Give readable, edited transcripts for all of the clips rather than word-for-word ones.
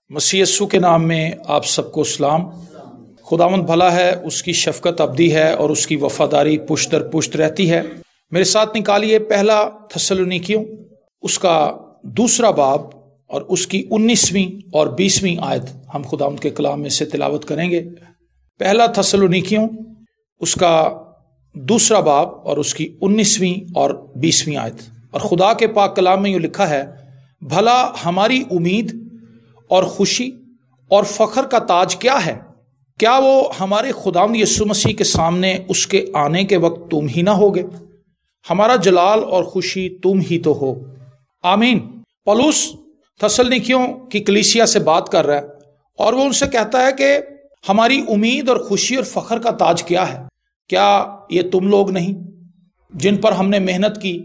مسیح یسوع کے نام میں آپ سب کو سلام۔ خداوند بھلا ہے، اس کی شفقت ابدی ہے اور اس کی وفاداری پشت در پشت رہتی ہے۔ میرے ساتھ نکالیے پہلا تھسلونیکیوں اس کا دوسرا باب اور اس کی 19ویں اور 20ویں آیت ہم خداوند کے کلام میں سے تلاوت کریں گے۔ پہلا تھسلونیکیوں اس کا دوسرا باب اور اس کی 19ویں اور 20ویں آیت، اور خدا کے پاک کلام میں یہ لکھا ہے، بھلا ہماری امید اور خوشی اور فخر کا تاج کیا ہے؟ کیا وہ ہمارے خداوند یسوع مسیح کے سامنے اس کے آنے کے وقت تم ہی نہ ہوگے؟ ہمارا جلال اور خوشی تم ہی تو ہو، آمین۔ پولس تھسلونیکیوں کی کلیسیا سے بات کر رہا ہے اور وہ ان سے کہتا ہے کہ ہماری امید اور خوشی اور فخر کا تاج کیا ہے؟ کیا یہ تم لوگ نہیں جن پر ہم نے محنت کی،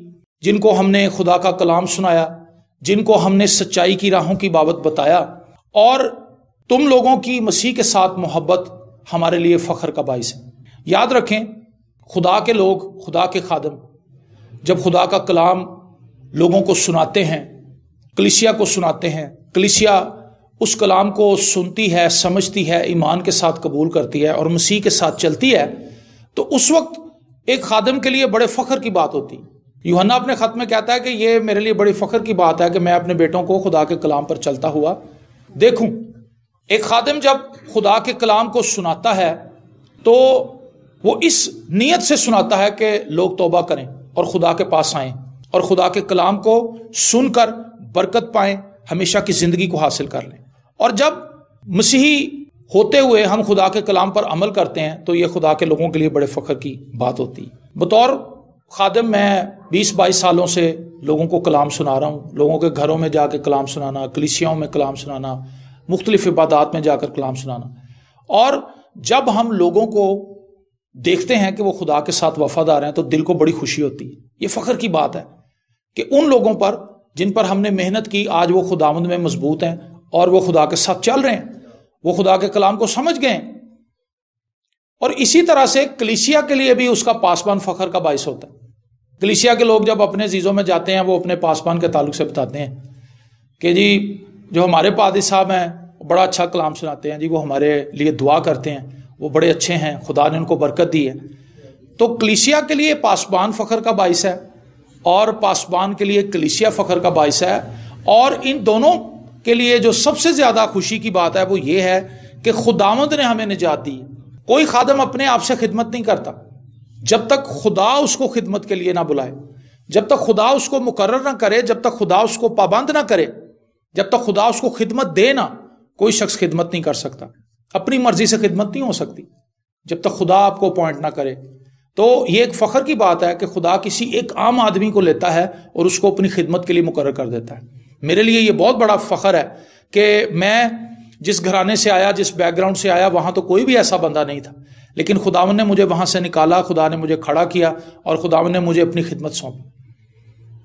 جن کو ہم نے خدا کا کلام سنایا، جن کو ہم نے سچائی کی راہوں کی بابت بتایا، اور تم لوگوں کی مسیح کے ساتھ محبت ہمارے لیے فخر کا باعث ہے۔ یاد رکھیں، خدا کے لوگ، خدا کے خادم جب خدا کا کلام لوگوں کو سناتے ہیں، کلیسیا کو سناتے ہیں، کلیسیا اس کلام کو سنتی ہے، سمجھتی ہے، ایمان کے ساتھ قبول کرتی ہے اور مسیح کے ساتھ چلتی ہے، تو اس وقت ایک خادم کے لیے بڑے فخر کی بات ہوتی ہے۔ یوحنا اپنے خط میں کہتا ہے کہ یہ میرے لیے بڑی فخر کی بات ہے کہ میں اپنے بیٹوں کو خدا کے کلام پر چلتا ہوا دیکھوں۔ ایک خادم جب خدا کے کلام کو سناتا ہے تو وہ اس نیت سے سناتا ہے کہ لوگ توبہ کریں اور خدا کے پاس آئیں اور خدا کے کلام کو سن کر برکت پائیں، ہمیشہ کی زندگی کو حاصل کر لیں۔ اور جب مسیحی ہوتے ہوئے ہم خدا کے کلام پر عمل کرتے ہیں تو یہ خدا کے لوگوں کے لیے بڑے فخر کی بات ہوتی ہے۔ بطور خادم میں 20-22 سالوں سے لوگوں کو کلام سنا رہا ہوں، لوگوں کے گھروں میں جا کے کلام سنانا، کلیسیاؤں میں کلام سنانا، مختلف عبادات میں جا کر کلام سنانا، اور جب ہم لوگوں کو دیکھتے ہیں کہ وہ خدا کے ساتھ وفادار ہیں تو دل کو بڑی خوشی ہوتی ہے۔ یہ فخر کی بات ہے کہ ان لوگوں پر جن پر ہم نے محنت کی، آج وہ خداوند میں مضبوط ہیں اور وہ خدا کے ساتھ چل رہے ہیں، وہ خدا کے کلام کو سمجھ گئے ہیں۔ اور اسی طرح سے کلیسیا کے لیے بھی اس کا پاسبان فخر کا باعث ہوتا ہے۔ کلیسیا کے لوگ جب اپنے عزیزوں میں جاتے ہیں، وہ اپنے پاسبان کے تعلق سے بتاتے ہیں کہ جی جو ہمارے پادری صاحب ہیں بڑا اچھا کلام سناتے ہیں، جی وہ ہمارے لیے دعا کرتے ہیں، وہ بڑے اچھے ہیں، خدا نے ان کو برکت دی ہے۔ تو کلیسیا کے لیے پاسبان فخر کا باعث ہے اور پاسبان کے لیے کلیسیا فخر کا باعث ہے، اور ان دونوں کے لیے جو سب سے زیادہ خوشی کی بات ہے وہ یہ ہے کہ خداوند نے ہمیں نجات دی۔ کوئی خادم اپنے آپ سے خدمت نہیں کرتا جب تک خدا اس کو خدمت کے لیے نہ بلائے، جب تک خدا اس کو مقرر نہ کرے، جب تک خدا اس کو پابند نہ کرے، جب تک خدا اس کو خدمت دے نہ، کوئی شخص خدمت نہیں کر سکتا۔ اپنی مرضی سے خدمت نہیں ہو سکتی جب تک خدا آپ کو اپوائنٹ نہ کرے۔ تو یہ ایک فخر کی بات ہے کہ خدا کسی ایک عام آدمی کو لیتا ہے اور اس کو اپنی خدمت کے لیے مقرر کر دیتا ہے۔ میرے لیے یہ بہت بڑا فخر ہے کہ میں جس گھرانے سے آیا، جس بیک گراؤنڈ سے آیا، وہاں تو کوئی بھی ایسا بندہ نہیں تھا، لیکن خداوند نے مجھے وہاں سے نکالا، خدا نے مجھے کھڑا کیا اور خداوند نے مجھے اپنی خدمت سونپی۔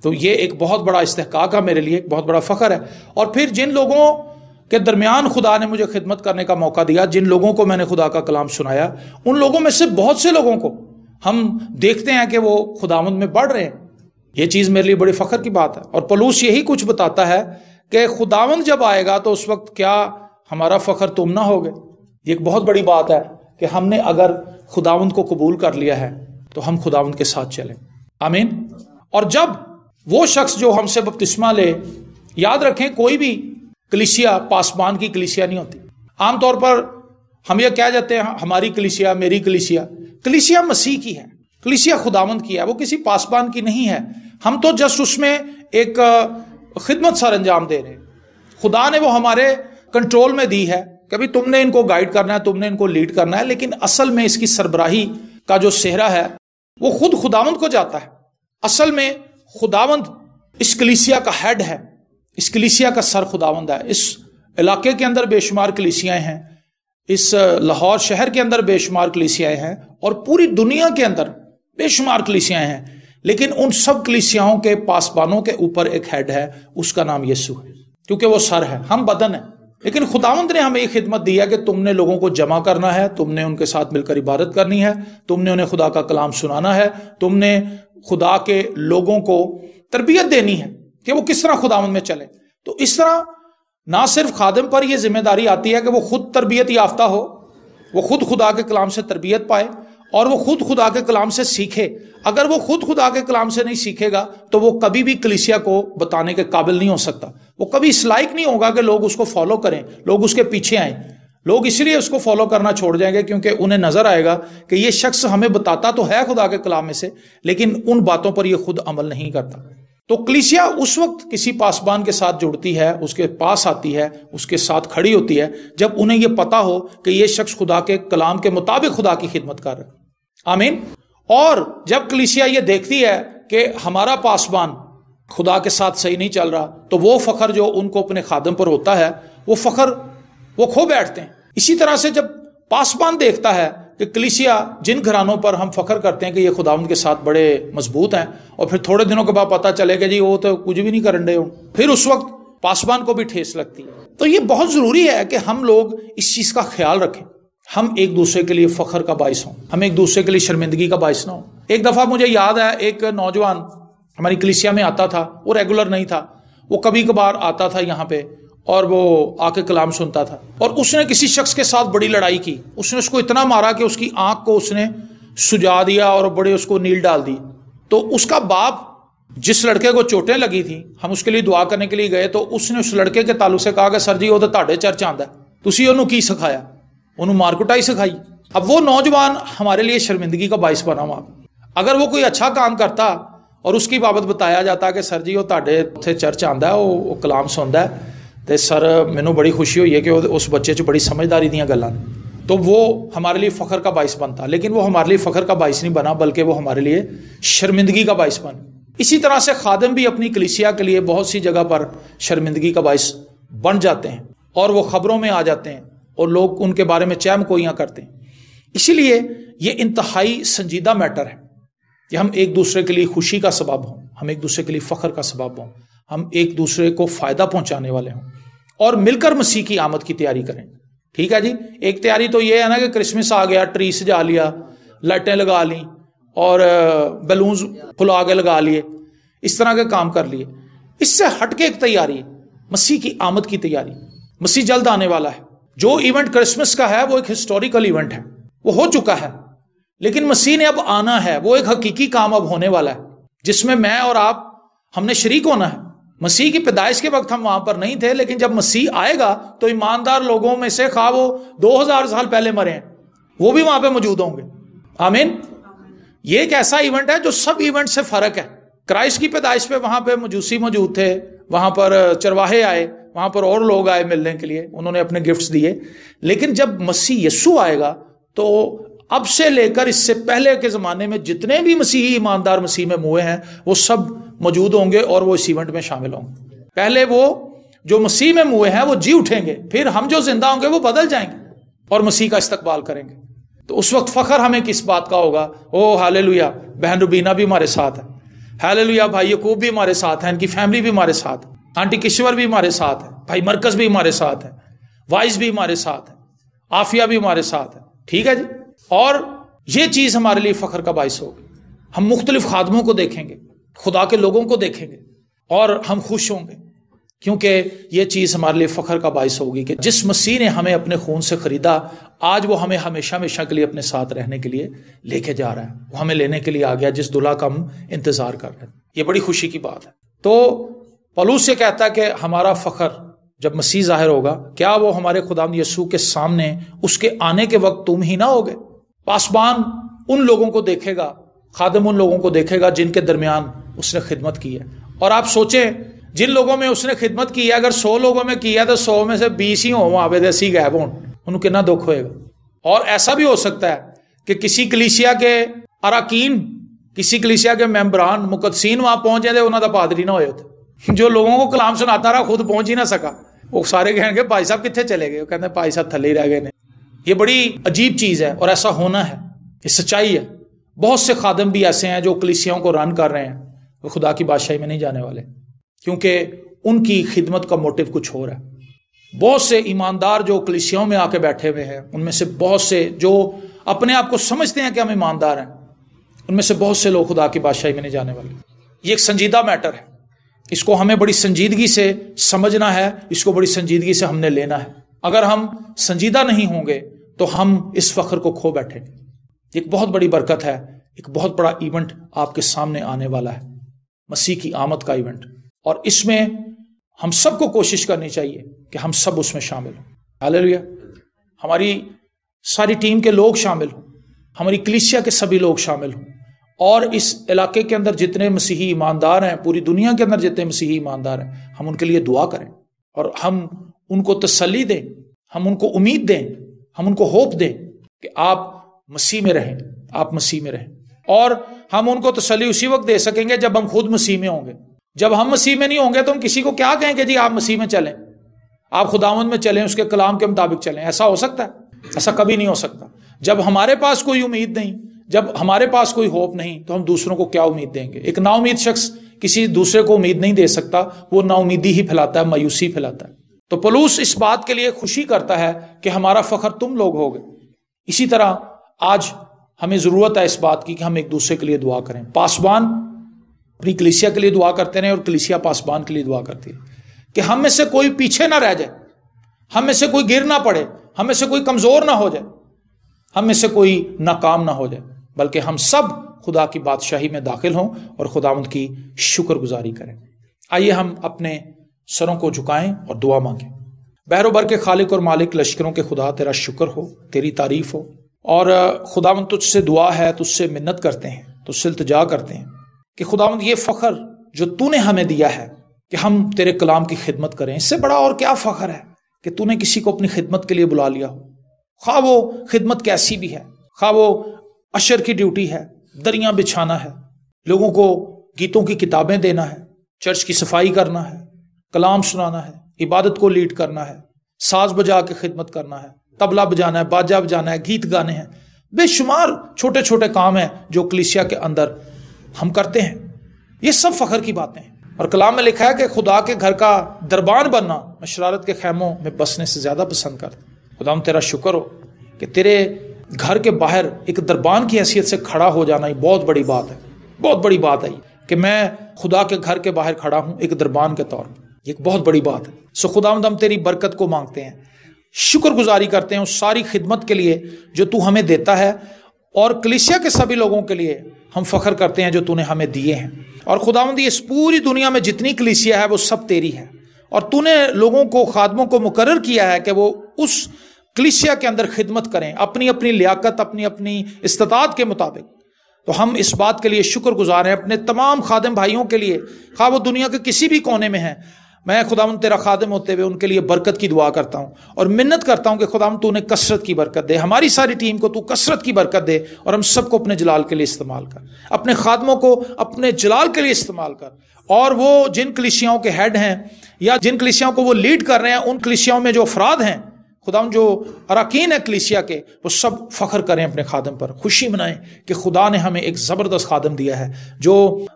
تو یہ ایک بہت بڑا استحقاق ہے میرے لیے، ایک بہت بڑا فخر ہے۔ اور پھر جن لوگوں کے درمیان خدا نے مجھے خدمت کرنے کا موقع دیا، جن لوگوں کو میں نے خدا کا کلام سنایا، ان لوگوں میں سے بہت سے لوگوں کو ہم دیکھتے ہیں کہ وہ خداوند میں بڑھ رہے ہیں۔ یہ چیز میرے لیے بڑی فخر کی بات ہے۔ اور پولس یہی کچھ بتاتا ہے کہ خداوند جب آئے گا تو اس وقت کیا ہمارا فخر تم نہ ہوگے۔ یہ ایک بہت بڑی بات ہے کہ ہم نے اگر خداوند کو قبول کر لیا ہے تو ہم خداوند کے ساتھ چلیں، آمین۔ اور جب وہ شخص جو ہم سے بپتسمہ لے، یاد رکھیں کوئی بھی کلیسیا پاسبان کی کلیسیا نہیں ہوتی۔ عام طور پر ہم یہ کہہ جاتے ہیں ہماری کلیسیا، میری کلیسیا۔ کلیسیا مسیح کی ہے، کلیسیا خداوند کی ہے، وہ کسی پاسبان کی نہیں ہے۔ ہم تو جسٹ اس میں ایک خدمت سر انجام دے رہے ہیں۔ خدا نے وہ ہمارے کنٹرول میں دی ہے، کبھی تم نے ان کو گائیڈ کرنا ہے، تم نے ان کو لیڈ کرنا ہے، لیکن اصل میں اس کی سربراہی کا جو صحرا ہے وہ خود خداوند کو جاتا ہے۔ اصل میں خداوند اس کلیسیا کا ہیڈ ہے، اس کلیسیا کا سر خداوند ہے۔ اس علاقے کے اندر بے شمار کلیسیاں ہیں، اس لاہور شہر کے اندر بے شمار کلیسیاں ہیں، اور پوری دنیا کے اندر بے شمار کلیسیاں ہیں، لیکن ان سب کلیسیاؤں کے پاسبانوں کے اوپر ایک ہیڈ ہے، اس کا نام یسوع ہے، کیونکہ وہ سر ہے، ہم بدن ہیں۔ لیکن خداوند نے ہمیں یہ خدمت دی ہے کہ تم نے لوگوں کو جمع کرنا ہے، تم نے ان کے ساتھ مل کر عبادت کرنی ہے، تم نے انہیں خدا کا کلام سنانا ہے، تم نے خدا کے لوگوں کو تربیت دینی ہے کہ وہ کس طرح خداوند میں چلیں۔ تو اس طرح نہ صرف خادم پر یہ ذمہ داری آتی ہے کہ وہ خود تربیت یافتہ ہو، وہ خود خدا کے کلام سے تربیت پائے اور وہ خود خدا کے کلام سے سیکھے۔ اگر وہ خود خدا کے کلام سے نہیں سیکھے گا تو وہ کبھی بھی کلیسیا کو بتانے کے قابل نہیں ہو سکتا، وہ کبھی اس لائق نہیں ہوگا کہ لوگ اس کو فالو کریں، لوگ اس کے پیچھے آئیں۔ لوگ اس لیے اس کو فالو کرنا چھوڑ جائیں گے کیونکہ انہیں نظر آئے گا کہ یہ شخص ہمیں بتاتا تو ہے خدا کے کلام میں سے، لیکن ان باتوں پر یہ خود عمل نہیں کرتا۔ تو کلیسیا اس وقت کسی پاسبان کے ساتھ جڑتی ہے، اس کے پاس آتی ہے، اس کے ساتھ کھڑی ہوتی ہے جب انہیں یہ پتا ہو کہ یہ شخص خدا کے کلام کے مطابق خدا کی خدمت کر رہا ہے۔ آمین۔ اور جب کلیسیا یہ دیکھتی ہے کہ ہمارا پاسبان خدا کے ساتھ صحیح نہیں چل رہا تو وہ فخر جو ان کو اپنے خادم پر ہوتا ہے وہ فخر وہ کھو بیٹھتے ہیں۔ اسی طرح سے جب پاسبان دیکھتا ہے کہ کلیسیا جن گھرانوں پر ہم فخر کرتے ہیں کہ یہ خداوند کے ساتھ بڑے مضبوط ہیں، اور پھر تھوڑے دنوں کے بعد پتہ چلے کہ جی وہ تو کچھ بھی نہیں کرن رہے ہوں، پھر اس وقت پاسبان کو بھی ٹھیس لگتی ہے۔ تو یہ بہت ضروری ہے کہ ہم لوگ اس چیز کا خیال رکھیں، ہم ایک دوسرے کے لیے فخر کا باعث ہوں، ہم ایک دوسرے کے لیے شرمندگی کا باعث نہ ہوں۔ ایک دفعہ مجھے یاد ہے ایک نوجوان ہماری کلیسیا میں آتا تھا، وہ ریگولر نہیں تھا، وہ کبھی کبھار آتا تھا یہاں پہ اور وہ آ کے کلام سنتا تھا، اور اس نے کسی شخص کے ساتھ بڑی لڑائی کی، اس نے اس کو اتنا مارا کہ اس کی آنکھ کو اس نے سجا دیا اور بڑے اس کو نیل ڈال دی۔ تو اس کا باپ جس لڑکے کو چوٹیں لگی تھیں، ہم اس کے لیے دعا کرنے کے لیے گئے تو اس نے اس لڑکے کے تعلق سے کہا کہ سر جی وہ تو تہاڈے چرچ آندا ہے، تسی انہوں کی سکھایا؟ انہوں مار کٹائی سکھائی۔ اب وہ نوجوان ہمارے لیے شرمندگی کا باعث بنا ہوا۔ اگر وہ کوئی اچھا کام کرتا اور اس کی بابت بتایا جاتا کہ سر جی وہ تہاڈے اتھے چرچ آندا ہے، وہ کلام سندا ہے، تے سر مینوں بڑی خوشی ہوئی ہے کہ اس بچے چ بڑی سمجھداری دیاں گلاں، تو وہ ہمارے لیے فخر کا باعث بنتا، لیکن وہ ہمارے لیے فخر کا باعث نہیں بنا بلکہ وہ ہمارے لیے شرمندگی کا باعث بنا۔ اسی طرح سے خادم بھی اپنی کلیسیا کے لیے بہت سی جگہ پر شرمندگی کا باعث بن جاتے ہیں اور وہ خبروں میں آ جاتے ہیں اور لوگ ان کے بارے میں چہم کوئیاں کرتے ہیں۔ اسی لیے یہ انتہائی سنجیدہ میٹر ہے کہ ہم ایک دوسرے کے لیے خوشی کا سبب ہوں، ہم ایک دوسرے کے لیے فخر کا سبب ہوں، ہم ایک دوسرے کو فائدہ پہنچانے والے ہوں اور مل کر مسیح کی آمد کی تیاری کریں۔ ٹھیک ہے جی، ایک تیاری تو یہ ہے نا کہ کرسمس آ گیا، ٹری سجا لیا، لائٹیں لگا لیں اور بیلونز کھلا کے لگا لیے، اس طرح کے کام کر لیے۔ اس سے ہٹ کے ایک تیاری، مسیح کی آمد کی تیاری۔ مسیح جلد آنے والا ہے۔ جو ایونٹ کرسمس کا ہے وہ ایک ہسٹوریکل ایونٹ ہے، وہ ہو چکا ہے، لیکن مسیح نے اب آنا ہے، وہ ایک حقیقی کام اب ہونے والا ہے جس میں میں اور آپ ہم نے شریک ہونا ہے۔ مسیح کی پیدائش کے وقت ہم وہاں پر نہیں تھے، لیکن جب مسیح آئے گا تو ایماندار لوگوں میں سے خواہ وہ 2000 سال پہلے مرے ہیں وہ بھی وہاں پہ موجود ہوں گے۔ آمین۔ یہ ایک ایسا ایونٹ ہے جو سب ایونٹ سے فرق ہے۔ کرائسٹ کی پیدائش پہ وہاں پہ مجوسی موجود تھے، وہاں پر چرواہے آئے، وہاں پر اور لوگ آئے ملنے کے لیے، انہوں نے اپنے گفٹس دیے، لیکن جب مسیح یسوع آئے گا تو اب سے لے کر اس سے پہلے کے زمانے میں جتنے بھی مسیحی ایماندار مسیح میں موئے ہیں وہ سب موجود ہوں گے اور وہ اس ایونٹ میں شامل ہوں گے۔ پہلے وہ جو مسیح میں موئے ہیں وہ جی اٹھیں گے، پھر ہم جو زندہ ہوں گے وہ بدل جائیں گے اور مسیح کا استقبال کریں گے۔ تو اس وقت فخر ہمیں کس بات کا ہوگا؟ او ہاللویا، بہن روبینہ بھی ہمارے ساتھ ہے، ہاللویا، بھائی یعقوب بھی ہمارے ساتھ ہیں، ان کی فیملی بھی ہمارے ساتھ ہے، آنٹی کشور بھی ہمارے ساتھ ہے، بھائی مرکز بھی ہمارے ساتھ ہے، وائز بھی ہمارے ساتھ ہے، عافیہ بھی ہمارے ساتھ ہے۔ ٹھیک ہے جی، اور یہ چیز ہمارے لیے فخر کا باعث ہوگی۔ ہم مختلف خادموں کو دیکھیں گے، خدا کے لوگوں کو دیکھیں گے اور ہم خوش ہوں گے، کیونکہ یہ چیز ہمارے لیے فخر کا باعث ہوگی کہ جس مسیح نے ہمیں اپنے خون سے خریدا، آج وہ ہمیں ہمیشہ ہمیشہ کے لیے اپنے ساتھ رہنے کے لیے لے کے جا رہا ہے، وہ ہمیں لینے کے لیے آ گیا جس دلہا کا ہم انتظار کر رہے ہیں۔ یہ بڑی خوشی کی بات ہے۔ تو پولس سے کہتا ہے کہ ہمارا فخر جب مسیح ظاہر ہوگا، کیا وہ ہمارے خداوند یسوع کے سامنے اس کے آنے کے وقت تم ہی نہ ہوگے؟ پاسبان ان لوگوں کو دیکھے گا، خادم ان لوگوں کو دیکھے گا جن کے درمیان اس نے خدمت کی ہے۔ اور آپ سوچیں جن لوگوں میں اس نے خدمت کی ہے، اگر 100 لوگوں میں کی ہے تو 100 میں سے 20 ہی ہوں وہاں پہ، 80 غائب ہوں، انہوں کتنا دکھ ہوئے گا۔ اور ایسا بھی ہو سکتا ہے کہ کسی کلیسیا کے اراکین، کسی کلیسیا کے ممبران مقدسین وہاں پہنچ جائیں، انہوں دا پادری نہ ہوئے ہوتے، جو لوگوں کو کلام سناتا رہا خود پہنچ ہی نہ سکا، وہ سارے کہیں گے بھائی صاحب کتنے چلے گئے، وہ کہتے ہیں بھائی صاحب تھلے ہی رہ گئے نے۔ یہ بڑی عجیب چیز ہے اور ایسا ہونا ہے، یہ سچائی ہے۔ بہت سے خادم بھی ایسے ہیں جو کلیسیاؤں کو رن کر رہے ہیں، وہ خدا کی بادشاہی میں نہیں جانے والے، کیونکہ ان کی خدمت کا موٹیو کچھ اور ہے۔ بہت سے ایماندار جو کلیسیاؤں میں آ کے بیٹھے ہوئے ہیں، ان میں سے بہت سے جو اپنے آپ کو سمجھتے ہیں کہ ہم ایماندار ہیں، ان میں سے بہت سے لوگ خدا کی بادشاہی میں نہیں جانے والے۔ یہ ایک سنجیدہ میٹر ہے، اس کو ہمیں بڑی سنجیدگی سے سمجھنا ہے، اس کو بڑی سنجیدگی سے ہم نے لینا ہے۔ اگر ہم سنجیدہ نہیں ہوں گے تو ہم اس فخر کو کھو بیٹھیں گے۔ ایک بہت بڑی برکت ہے، ایک بہت بڑا ایونٹ آپ کے سامنے آنے والا ہے، مسیح کی آمد کا ایونٹ، اور اس میں ہم سب کو کوشش کرنی چاہیے کہ ہم سب اس میں شامل ہوں۔ ہاللیلویہ۔ ہماری ساری ٹیم کے لوگ شامل ہوں، ہماری کلیسیا کے سبھی لوگ شامل ہوں، اور اس علاقے کے اندر جتنے مسیحی ایماندار ہیں، پوری دنیا کے اندر جتنے مسیحی ایماندار ہیں، ہم ان کے لیے دعا کریں اور ہم ان کو تسلی دیں، ہم ان کو امید دیں، ہم ان کو ہوپ دیں کہ آپ مسیح میں رہیں، آپ مسیح میں رہیں۔ اور ہم ان کو تسلی اسی وقت دے سکیں گے جب ہم خود مسیح میں ہوں گے۔ جب ہم مسیح میں نہیں ہوں گے تو ہم کسی کو کیا کہیں کہ جی آپ مسیح میں چلیں، آپ خداوند میں چلیں، اس کے کلام کے مطابق چلیں؟ ایسا ہو سکتا ہے؟ ایسا کبھی نہیں ہو سکتا۔ جب ہمارے پاس کوئی امید نہیں، جب ہمارے پاس کوئی ہوپ نہیں، تو ہم دوسروں کو کیا امید دیں گے؟ ایک نا امید شخص کسی دوسرے کو امید نہیں دے سکتا، وہ نا امیدی ہی پھیلاتا ہے، مایوسی پھیلاتا ہے۔ تو پولس اس بات کے لیے خوشی کرتا ہے کہ ہمارا فخر تم لوگ ہوگے۔ اسی طرح آج ہمیں ضرورت ہے اس بات کی کہ ہم ایک دوسرے کے لیے دعا کریں۔ پاسبان اپنی کلیسیا کے لیے دعا کرتے رہیں اور کلیسیا پاسبان کے لیے دعا کرتی ہے کہ ہم میں سے کوئی پیچھے نہ رہ جائے، ہم میں سے کوئی گر نہ پڑے، ہم میں سے کوئی کمزور نہ ہو جائے، ہم میں سے کوئی ناکام نہ ہو جائے، بلکہ ہم سب خدا کی بادشاہی میں داخل ہوں اور خداوند کی شکر گزاری کریں۔ آئیے ہم اپنے سروں کو جھکائیں اور دعا مانگیں۔ بحر و بر کے خالق اور مالک لشکروں کے خدا، تیرا شکر ہو، تیری تعریف ہو، اور خداوند تجھ سے دعا ہے، تجھ سے منت کرتے ہیں، تجھ سے التجا کرتے ہیں کہ خداوند یہ فخر جو تو نے ہمیں دیا ہے کہ ہم تیرے کلام کی خدمت کریں، اس سے بڑا اور کیا فخر ہے کہ تو نے کسی کو اپنی خدمت کے لیے بلا لیا ہو، خواہ وہ خدمت کیسی بھی ہے، خواہ وہ اشر کی ڈیوٹی ہے، دریاں بچھانا ہے، لوگوں کو گیتوں کی کتابیں دینا ہے، چرچ کی صفائی کرنا ہے، کلام سنانا ہے، عبادت کو لیڈ کرنا ہے، ساز بجا کے خدمت کرنا ہے، طبلہ بجانا ہے، باجا بجانا ہے، گیت گانے ہیں، بے شمار چھوٹے چھوٹے کام ہیں جو کلیسیا کے اندر ہم کرتے ہیں۔ یہ سب فخر کی باتیں ہیں، اور کلام میں لکھا ہے کہ خدا کے گھر کا دربان بننا میں شرارت کے خیموں میں بسنے سے زیادہ پسند کرتا۔ خدا تیرا شکر ہو کہ تیرے گھر کے باہر ایک دربان کی حیثیت سے کھڑا ہو جانا ہی بہت بڑی بات ہے، بہت بڑی بات ہے کہ میں خدا کے گھر کے باہر کھڑا ہوں ایک دربان کے طور پر، ایک بہت بڑی بات ہے۔ سو خداوند ہم تیری برکت کو مانگتے ہیں، شکر گزاری کرتے ہیں اس ساری خدمت کے لیے جو تو ہمیں دیتا ہے، اور کلیسیا کے سبھی لوگوں کے لیے ہم فخر کرتے ہیں جو تو نے ہمیں دیے ہیں۔ اور خداوند اس پوری دنیا میں جتنی کلیسیا ہے وہ سب تیری ہے، اور تو نے لوگوں کو، خادموں کو مقرر کیا ہے کہ وہ اس کلیسیا کے اندر خدمت کریں اپنی اپنی لیاقت، اپنی اپنی استطاعت کے مطابق۔ تو ہم اس بات کے لیے شکر گزار ہیں اپنے تمام خادم بھائیوں کے لیے، خواہ وہ دنیا کے کسی بھی کونے میں ہیں۔ میں خداوند تیرا خادم ہوتے ہوئے ان کے لیے برکت کی دعا کرتا ہوں اور منت کرتا ہوں کہ خداوند تو نے کثرت کی برکت دے، ہماری ساری ٹیم کو تو کثرت کی برکت دے، اور ہم سب کو اپنے جلال کے لیے استعمال کر، اپنے خادموں کو اپنے جلال کے لیے استعمال کر، اور وہ جن کلیسیاؤں کے ہیڈ ہیں یا جن کلیسیاؤں کو وہ لیڈ کر رہے ہیں، ان کلیسیاؤں میں جو افراد ہیں خداوند، جو اراکین ہیں کلیسیا کے، وہ سب فخر کریں اپنے خادم پر، خوشی منائیں کہ خدا نے ہمیں ایک زبردست خادم دیا ہے جو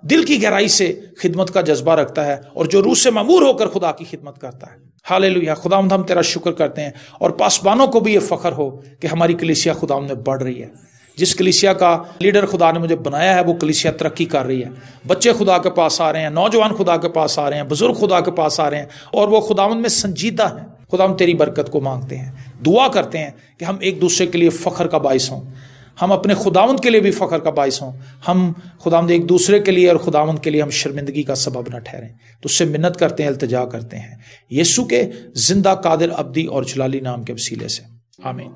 دل کی گہرائی سے خدمت کا جذبہ رکھتا ہے اور جو روح سے معمور ہو کر خدا کی خدمت کرتا ہے۔ ہاللیلویہ۔ خداوند ہم تیرا شکر کرتے ہیں، اور پاسبانوں کو بھی یہ فخر ہو کہ ہماری کلیسیا خداوند میں بڑھ رہی ہے۔ جس کلیسیا کا لیڈر خدا نے مجھے بنایا ہے وہ کلیسیا ترقی کر رہی ہے، بچے خدا کے پاس آ رہے ہیں، نوجوان خدا کے پاس آ رہے ہیں، بزرگ خدا کے پاس آ رہے ہیں، اور وہ خداوند میں سنجیدہ ہیں۔ خدا ہم تیری برکت کو مانگتے ہیں، دعا کرتے ہیں کہ ہم ایک دوسرے کے لیے فخر کا باعث ہوں، ہم اپنے خداوند کے لیے بھی فخر کا باعث ہوں، ہم خداوند ایک دوسرے کے لیے اور خداوند کے لیے ہم شرمندگی کا سبب نہ ٹھہریں۔ تو اس سے منت کرتے ہیں، التجا کرتے ہیں یسوع کے زندہ، قادر، ابدی اور جلالی نام کے وسیلے سے، آمین۔